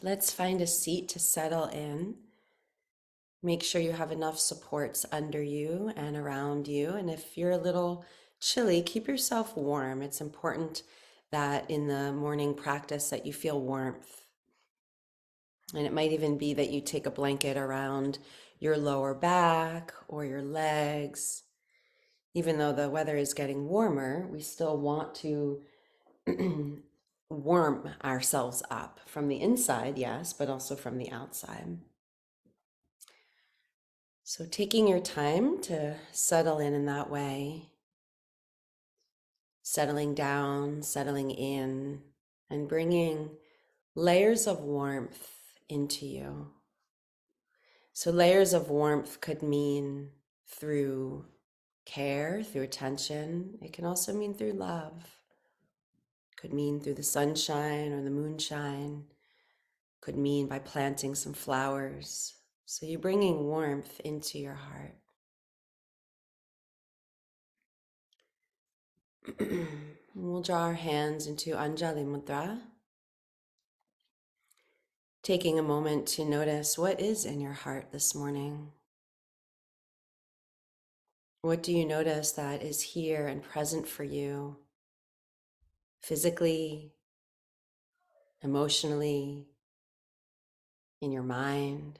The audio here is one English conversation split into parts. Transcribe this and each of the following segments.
let's find a seat to settle in. Make sure you have enough supports under you and around you. And if you're a little chilly, keep yourself warm. It's important that in the morning practice that you feel warmth. And it might even be that you take a blanket around your lower back or your legs. Even though the weather is getting warmer, we still want to warm ourselves up from the inside, yes, but also from the outside. So taking your time to settle in that way, settling down, settling in, and bringing layers of warmth into you. So layers of warmth could mean through care, through attention. It can also mean through love. Could mean through the sunshine or the moonshine. Could mean by planting some flowers. So you're bringing warmth into your heart. We'll draw our hands into Anjali Mudra, taking a moment to notice what is in your heart this morning. What do you notice that is here and present for you, physically, emotionally, in your mind,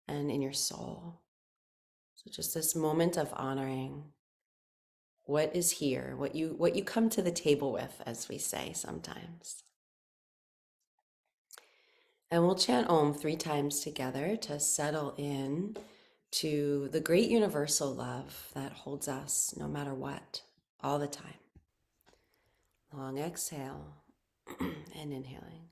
and in your soul? So just this moment of honoring what is here, what you come to the table with, as we say sometimes. And we'll chant Om 3 times together to settle in to the great universal love that holds us no matter what, all the time. Long exhale and inhaling.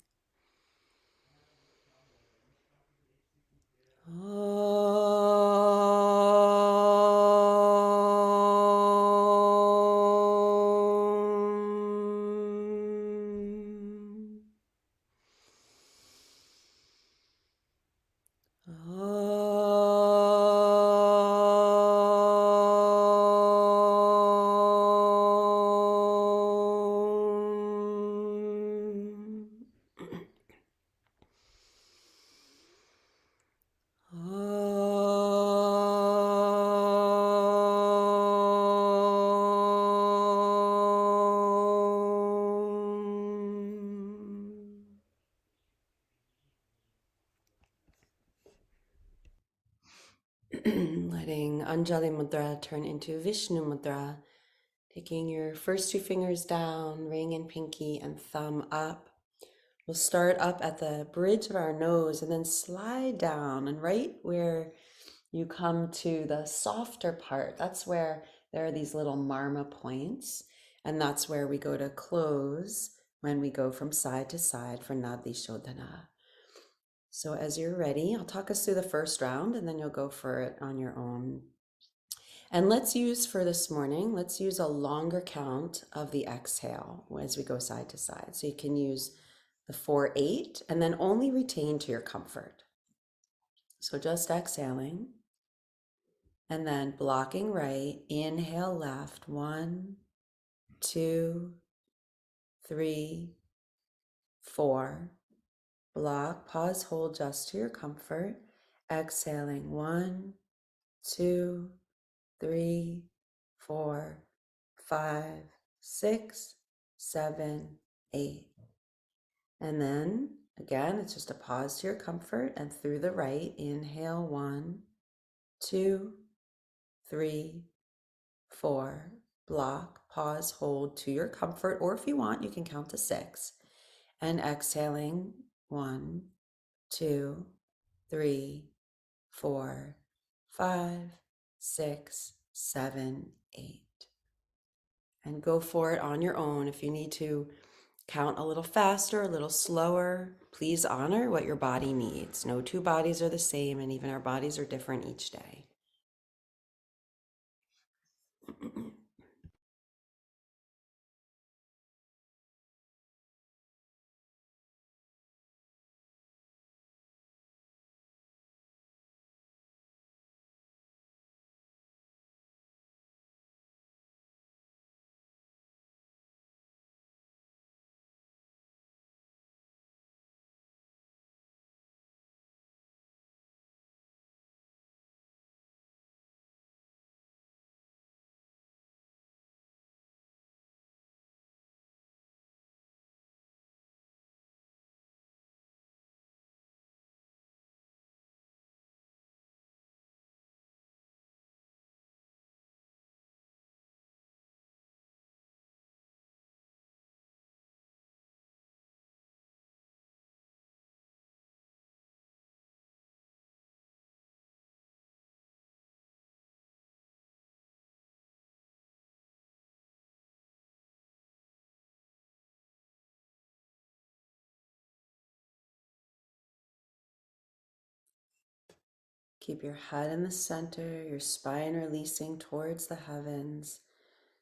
Letting Anjali Mudra turn into Vishnu Mudra, taking your first 2 fingers down, ring and pinky and thumb up. We'll start up at the bridge of our nose and then slide down, and right where you come to the softer part, that's where there are these little marma points, and that's where we go to close when we go from side to side for Nadli Shodhana. So as you're ready, I'll talk us through the first round and then you'll go for it on your own. And let's use for this morning, let's use a longer count of the exhale as we go side to side. So you can use the 4-8 and then only retain to your comfort. So just exhaling and then blocking right, inhale left, 1, 2, 3, 4. Block, pause, hold just to your comfort. Exhaling, 1, 2, 3, 4, 5, 6, 7, 8. And then again, it's just a pause to your comfort, and through the right, inhale, 1, 2, 3, 4. Block, pause, hold to your comfort, or if you want, you can count to 6. And exhaling, 1, 2, 3, 4, 5, 6, 7, 8. And go for it on your own. If you need to count a little faster, a little slower, please honor what your body needs. No 2 bodies are the same, and even our bodies are different each day. Keep your head in the center, your spine releasing towards the heavens,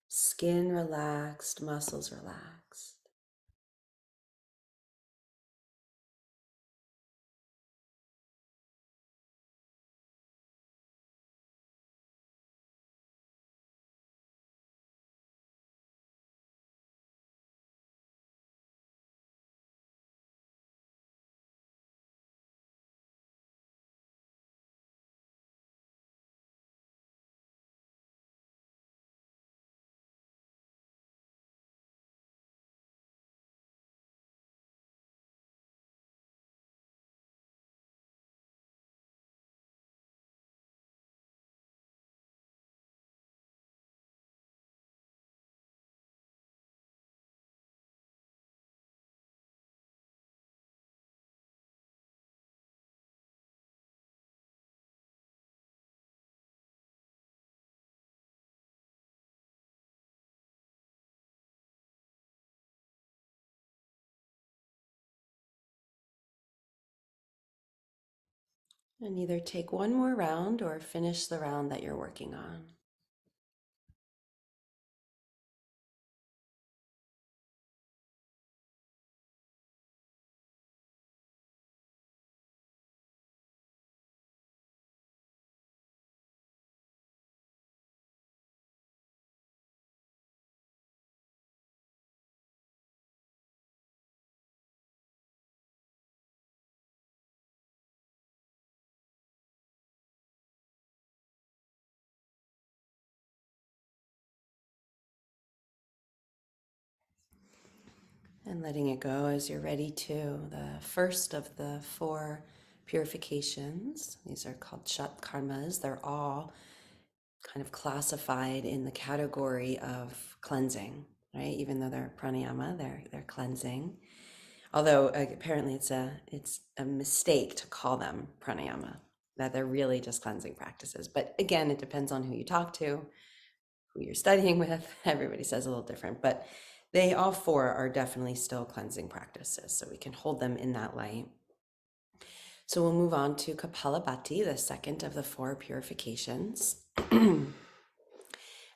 skin relaxed, muscles relaxed. And either take one more round or finish the round that you're working on. And letting it go as you're ready to. The first of the 4 purifications, these are called Shat Karmas. They're all kind of classified in the category of cleansing, right? Even though they're pranayama, they're cleansing. Although apparently it's a mistake to call them pranayama, that they're really just cleansing practices. But again, it depends on who you talk to, who you're studying with. Everybody says a little different, but they all 4 are definitely still cleansing practices. So we can hold them in that light. So we'll move on to Kapalabhati, the second of the 4 purifications. And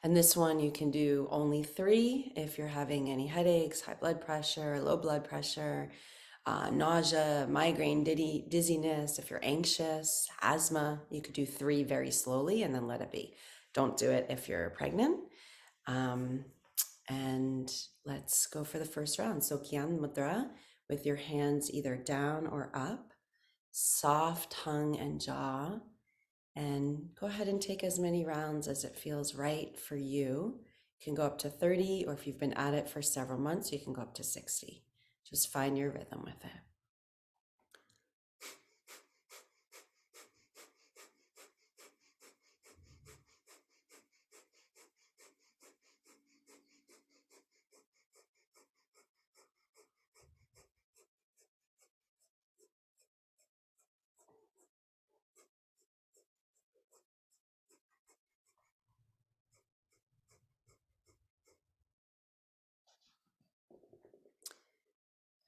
this one you can do only 3 if you're having any headaches, high blood pressure, low blood pressure, nausea, migraine, dizziness. If you're anxious, asthma, you could do 3 very slowly and then let it be. Don't do it if you're pregnant. And let's go for the first round. So Gyan Mudra with your hands either down or up, soft tongue and jaw. And go ahead and take as many rounds as it feels right for you. You can go up to 30, or if you've been at it for several months, you can go up to 60. Just find your rhythm with it.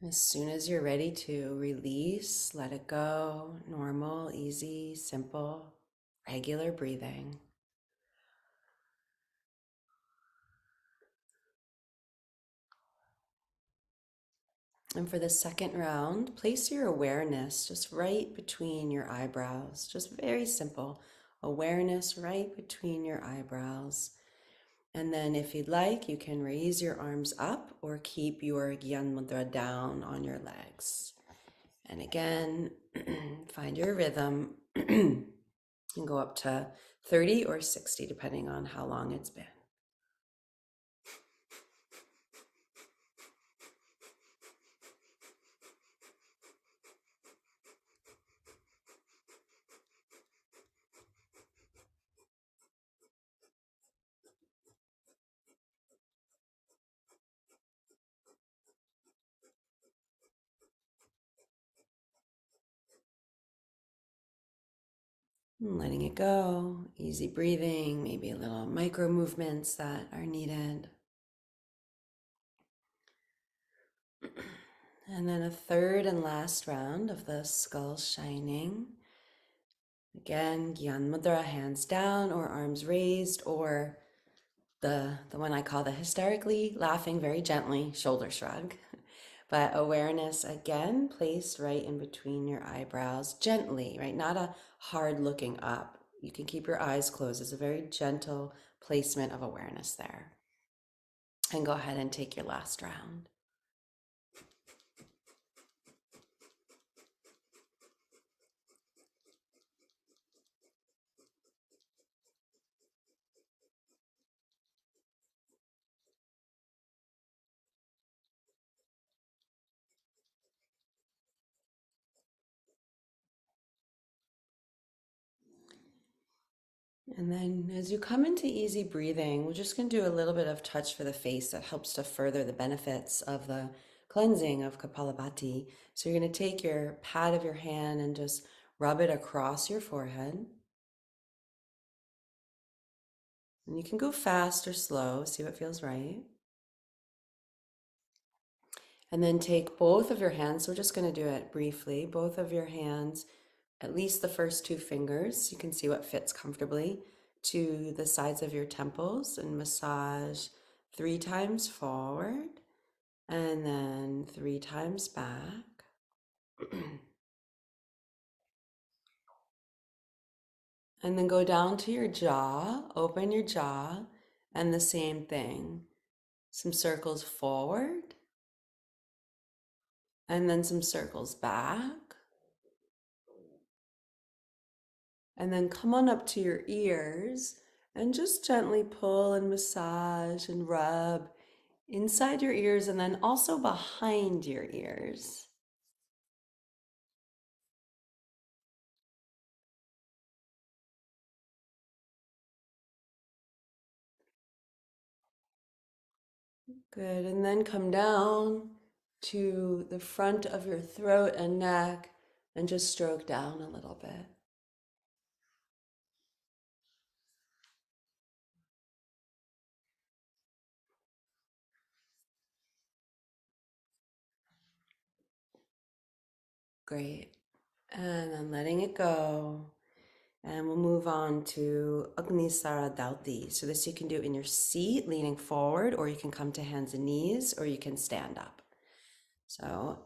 As soon as you're ready to release, let it go. Normal, easy, simple, regular breathing. And for the second round, place your awareness just right between your eyebrows. Just very simple. Awareness right between your eyebrows. And then if you'd like, you can raise your arms up or keep your Gyan Mudra down on your legs. And again, find your rhythm and go up to 30 or 60, depending on how long it's been. And letting it go, easy breathing, maybe a little micro movements that are needed. And then a third and last round of the skull shining. Again, Gyan Mudra, hands down or arms raised, or the one I call the hysterically laughing very gently shoulder shrug. But awareness again placed right in between your eyebrows, gently, right? Not a hard looking up. You can keep your eyes closed. It's a very gentle placement of awareness there. And go ahead and take your last round. And then as you come into easy breathing, we're just going to do a little bit of touch for the face that helps to further the benefits of the cleansing of Kapalabhati. So you're going to take your pad of your hand and just rub it across your forehead. And you can go fast or slow, see what feels right. And then take both of your hands. We're just going to do it briefly. Both of your hands, at least the first two fingers, you can see what fits comfortably, to the sides of your temples and massage 3 times forward and then 3 times back. And then go down to your jaw, open your jaw, and the same thing. Some circles forward and then some circles back. And then come on up to your ears and just gently pull and massage and rub inside your ears and then also behind your ears. Good. And then come down to the front of your throat and neck and just stroke down a little bit. Great. And then letting it go. And we'll move on to Agnisara Dauti. So this you can do in your seat, leaning forward, or you can come to hands and knees, or you can stand up. So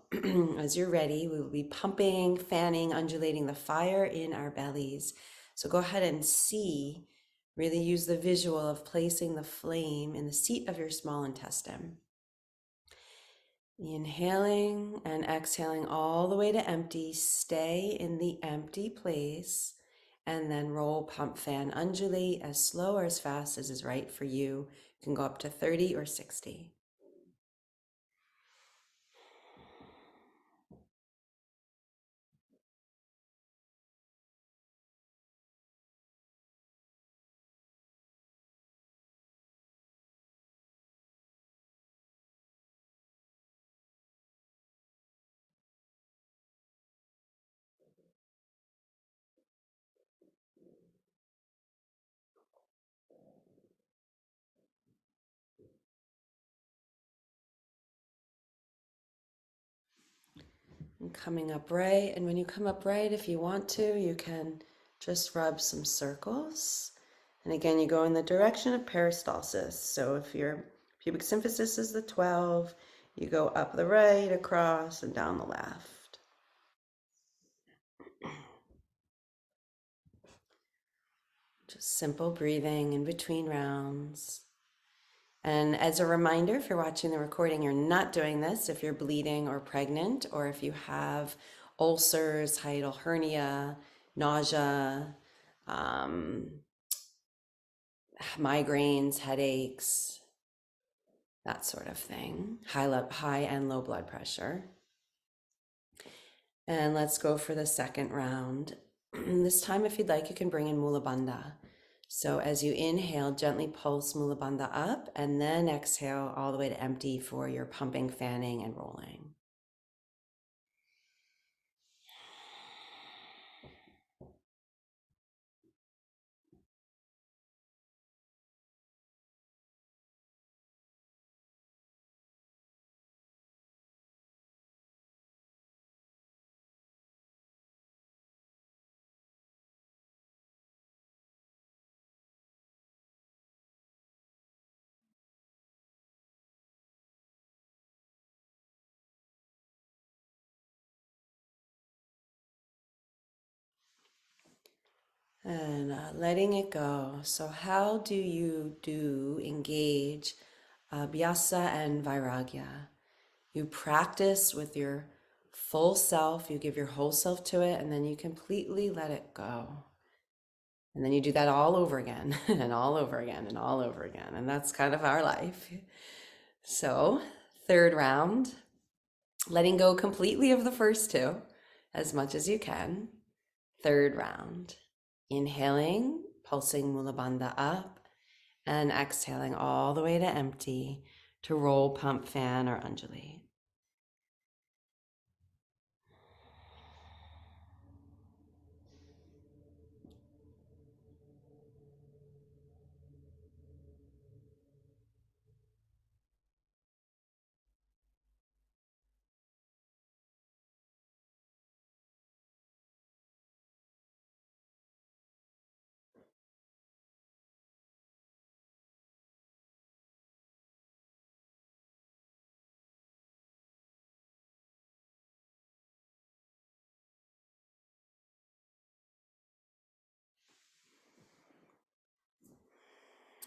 as you're ready, we will be pumping, fanning, undulating the fire in our bellies. So go ahead and see, really use the visual of placing the flame in the seat of your small intestine. Inhaling and exhaling all the way to empty. Stay in the empty place and then roll, pump, fan, undulate as slow or as fast as is right for you. You can go up to 30 or 60. And coming up right, and when you come up right, if you want to, you can just rub some circles. And again, you go in the direction of peristalsis. So if your pubic symphysis is the 12, you go up the right, across, and down the left. Just simple breathing in between rounds. And as a reminder, if you're watching the recording, you're not doing this if you're bleeding or pregnant, or if you have ulcers, hiatal hernia, nausea, migraines, headaches, that sort of thing, high and low blood pressure. And let's go for the second round. This time, if you'd like, you can bring in Mula Bandha. So as you inhale, gently pulse Mula Bandha up and then exhale all the way to empty for your pumping, fanning, and rolling. And letting it go. So, how do you engage abhyasa and vairagya? You practice with your full self, you give your whole self to it, and then you completely let it go. And then you do that all over again, and all over again, and all over again. And that's kind of our life. So, third round, letting go completely of the first two as much as you can. Third round, inhaling, pulsing Mula Bandha up, and exhaling all the way to empty to roll, pump, fan, or undulate.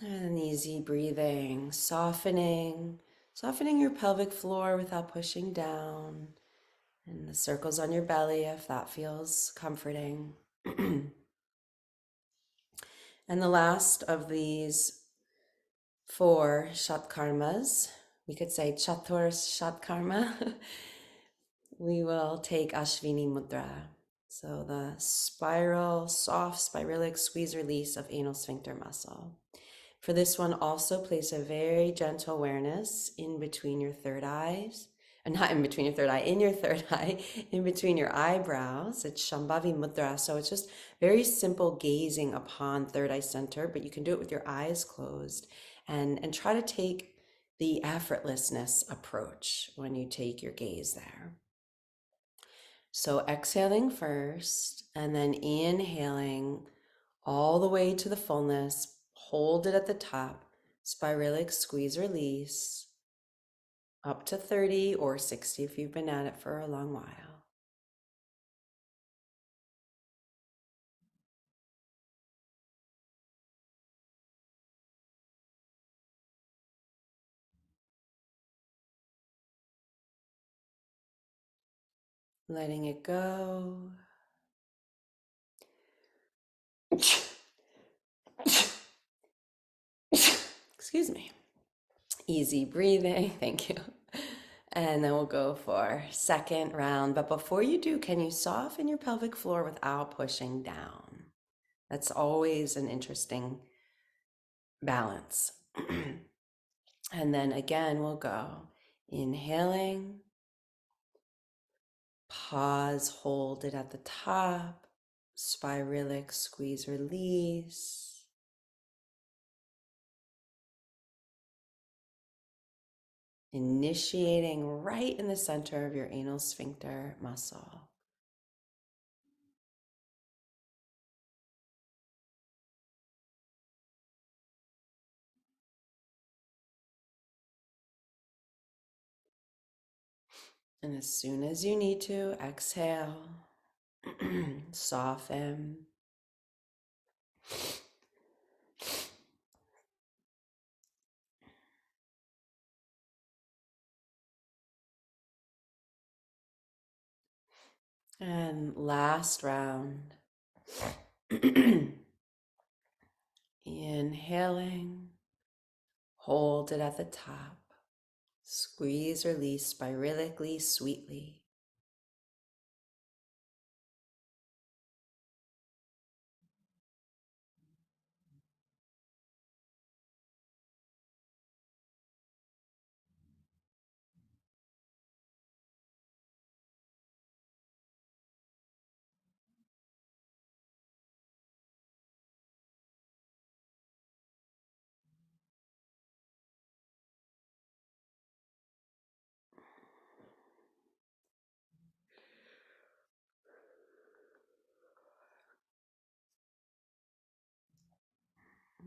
And easy breathing, softening your pelvic floor without pushing down, and the circles on your belly if that feels comforting. And the last of these four shatkarmas, we could say chatur shatkarma, we will take Ashvini Mudra. So the spiral, soft spiralic squeeze release of anal sphincter muscle. For this one, also place a very gentle awareness in between your third eyes, and not in between your third eye, in your third eye, in between your eyebrows. It's Shambhavi Mudra. So it's just very simple gazing upon third eye center, but you can do it with your eyes closed and try to take the effortlessness approach when you take your gaze there. So exhaling first and then inhaling all the way to the fullness. Hold it at the top. Spiralic squeeze release up to 30 or 60 if you've been at it for a long while. Letting it go. Excuse me. Easy breathing. Thank you. And then we'll go for second round. But before you do, can you soften your pelvic floor without pushing down? That's always an interesting balance. And then again, we'll go inhaling, pause, hold it at the top, spiralic squeeze release. Initiating right in the center of your anal sphincter muscle. And as soon as you need to, exhale, soften. And last round. Inhaling, hold it at the top. Squeeze, release spiralically, sweetly.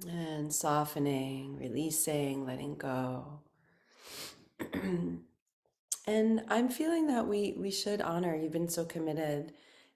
And softening, releasing, letting go. And I'm feeling that we should honor, you've been so committed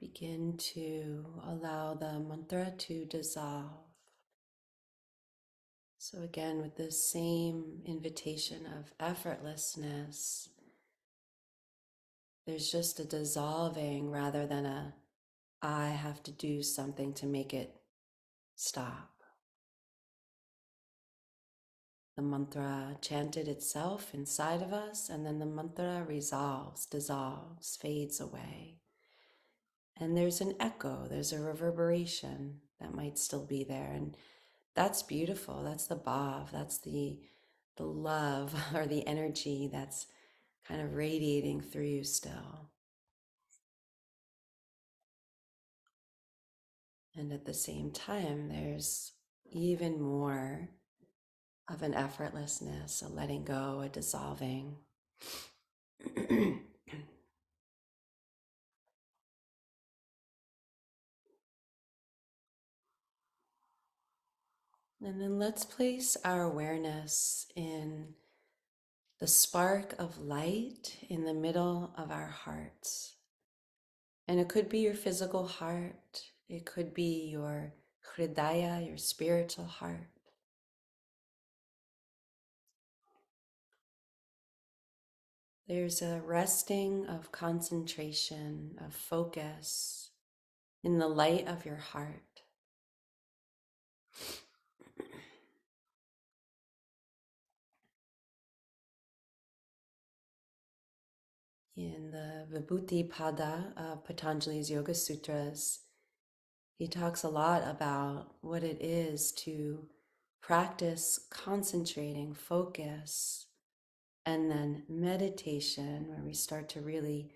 Begin to allow the mantra to dissolve. So again, with this same invitation of effortlessness, there's just a dissolving rather than a I have to do something to make it stop. The mantra chanted itself inside of us, and then the mantra resolves, dissolves, fades away. And there's an echo, there's a reverberation that might still be there. And that's beautiful. That's the bhav, that's the love or the energy that's kind of radiating through you still. And at the same time, there's even more of an effortlessness, a letting go, a dissolving. And then let's place our awareness in the spark of light in the middle of our hearts. And it could be your physical heart, it could be your hridaya, your spiritual heart. There's a resting of concentration, of focus in the light of your heart. In the Vibhuti Pada of Patanjali's Yoga Sutras, he talks a lot about what it is to practice concentrating, focus, and then meditation, where we start to really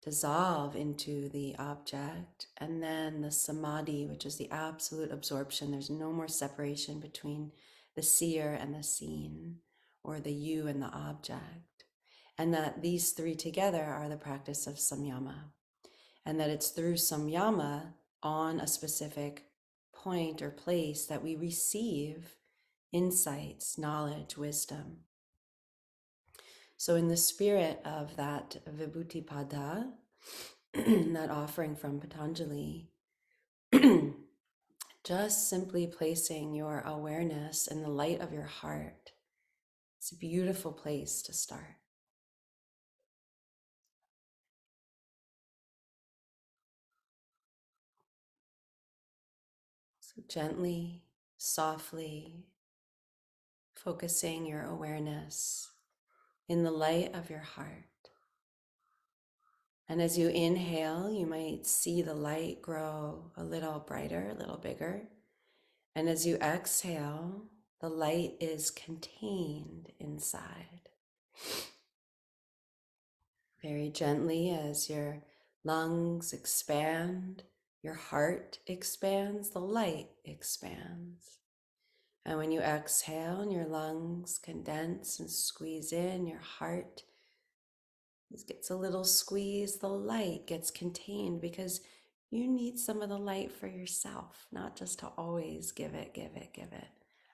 dissolve into the object, and then the samadhi, which is the absolute absorption. There's no more separation between the seer and the seen, or the you and the object. And that these three together are the practice of samyama. And that it's through samyama on a specific point or place that we receive insights, knowledge, wisdom. So in the spirit of that Vibhuti Pada, that offering from Patanjali, just simply placing your awareness in the light of your heart, it's a beautiful place to start. So gently, softly, focusing your awareness in the light of your heart. And as you inhale, you might see the light grow a little brighter, a little bigger. And as you exhale, the light is contained inside. Very gently, as your lungs expand, your heart expands, the light expands. And when you exhale and your lungs condense and squeeze in, your heart gets a little squeeze, the light gets contained, because you need some of the light for yourself, not just to always give it, give it, give it.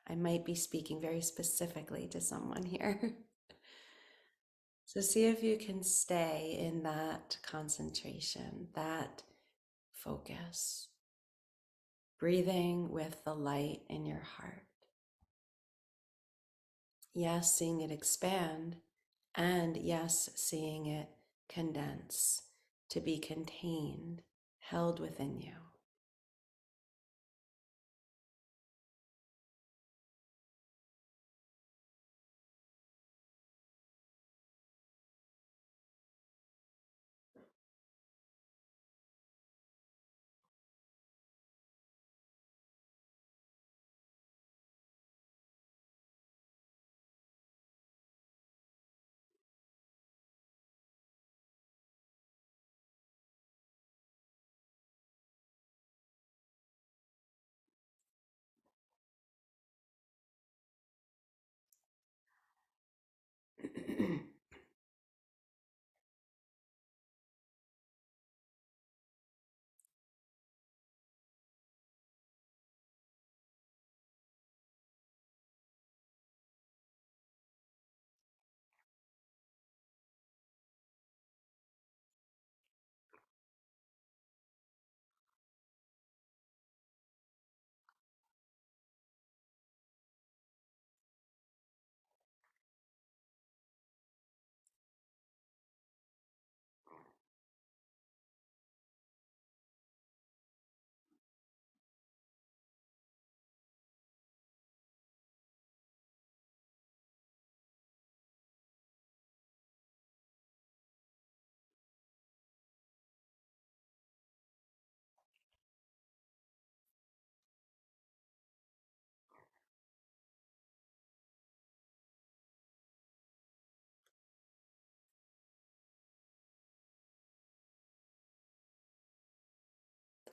I might be speaking very specifically to someone here. So see if you can stay in that concentration, that focus, breathing with the light in your heart. Yes, seeing it expand, and yes, seeing it condense, to be contained, held within you.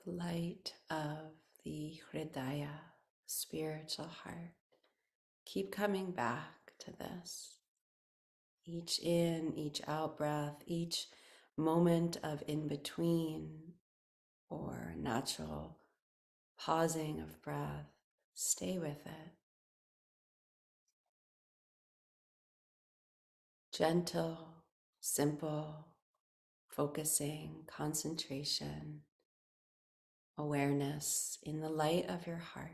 the light of the Hridaya, spiritual heart. Keep coming back to this. Each in, each out breath, each moment of in between or natural pausing of breath, stay with it. Gentle, simple, focusing, concentration, awareness in the light of your heart.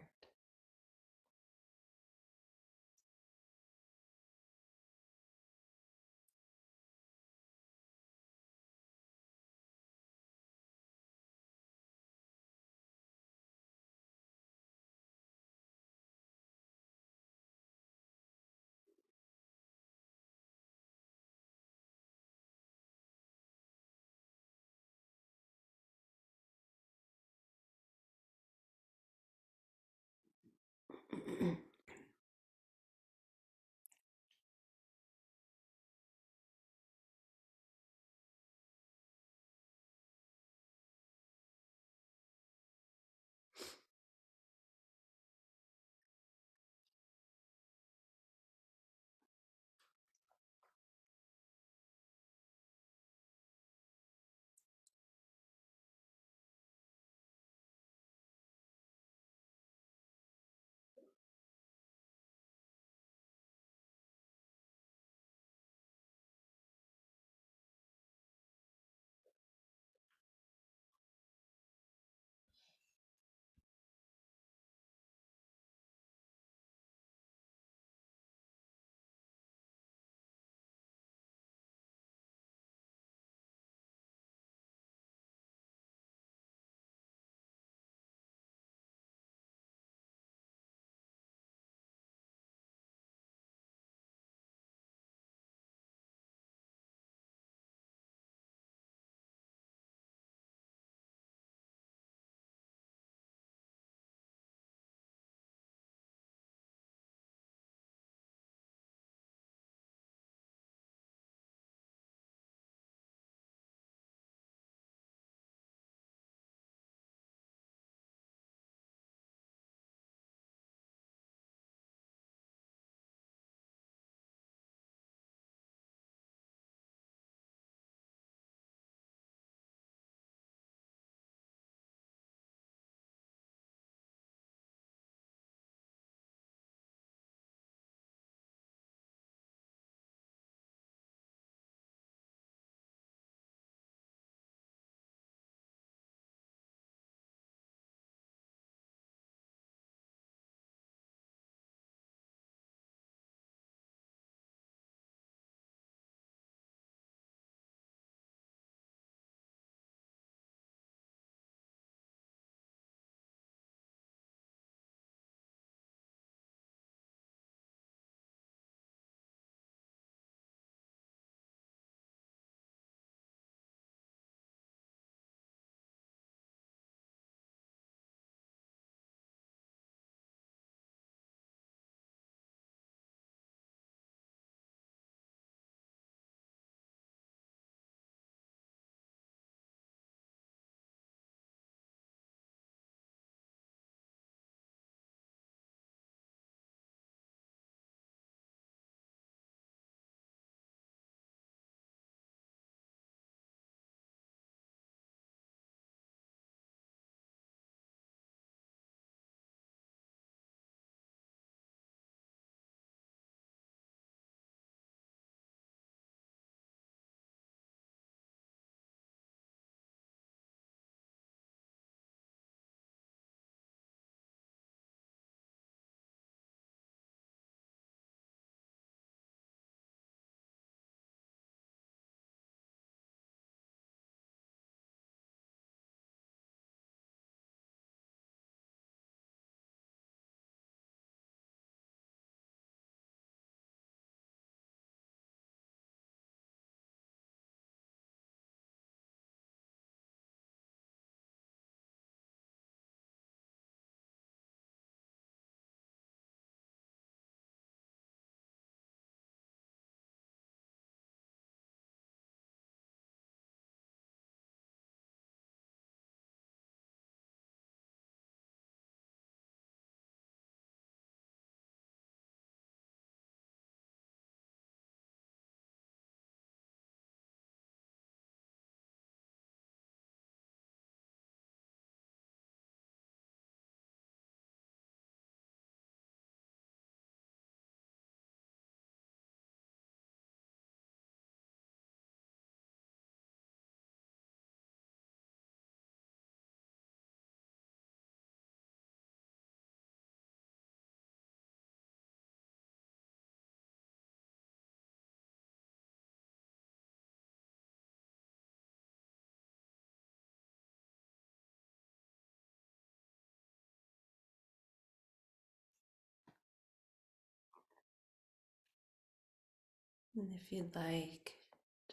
And if you'd like,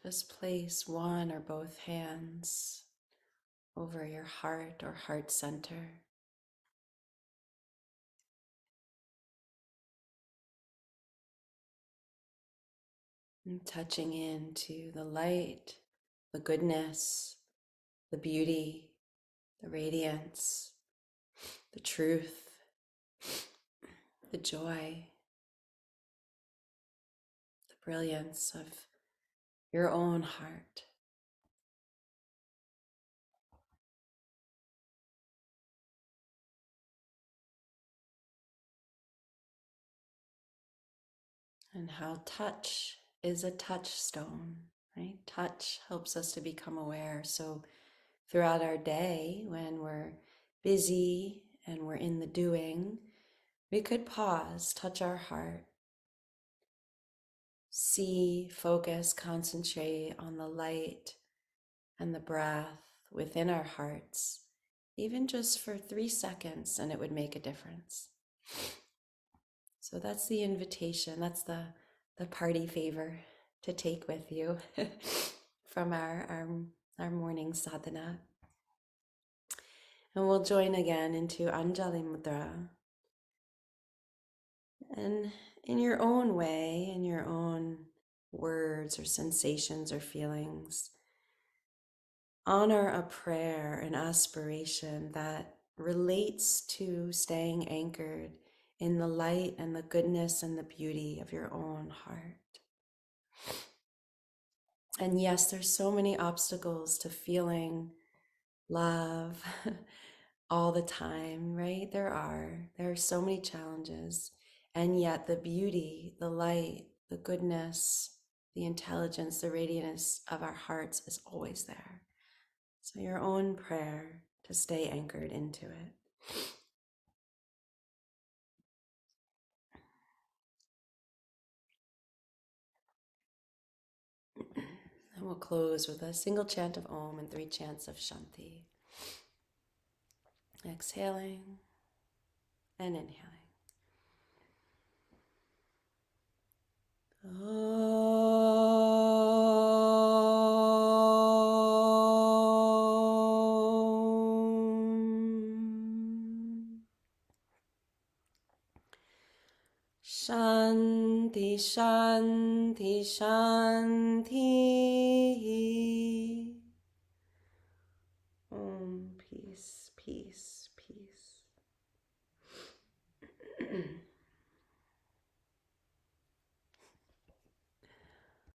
just place one or both hands over your heart or heart center. And touching into the light, the goodness, the beauty, the radiance, the truth, the joy, the brilliance of your own heart. And how touch is a touchstone, right? Touch helps us to become aware. So throughout our day, when we're busy and we're in the doing, we could pause, touch our heart, see, focus, concentrate on the light and the breath within our hearts, even just for 3 seconds, and it would make a difference. So that's the invitation. That's the party favor to take with you from our morning sadhana. And we'll join again into Anjali Mudra. And in your own way, in your own words or sensations or feelings, honor a prayer, an aspiration that relates to staying anchored in the light and the goodness and the beauty of your own heart. And yes, there's so many obstacles to feeling love all the time, right? There are so many challenges. And yet the beauty, the light, the goodness, the intelligence, the radiance of our hearts is always there. So your own prayer to stay anchored into it. And we'll close with a single chant of Om and 3 chants of Shanti. Exhaling and inhaling. Shanti, Shanti, Shanti.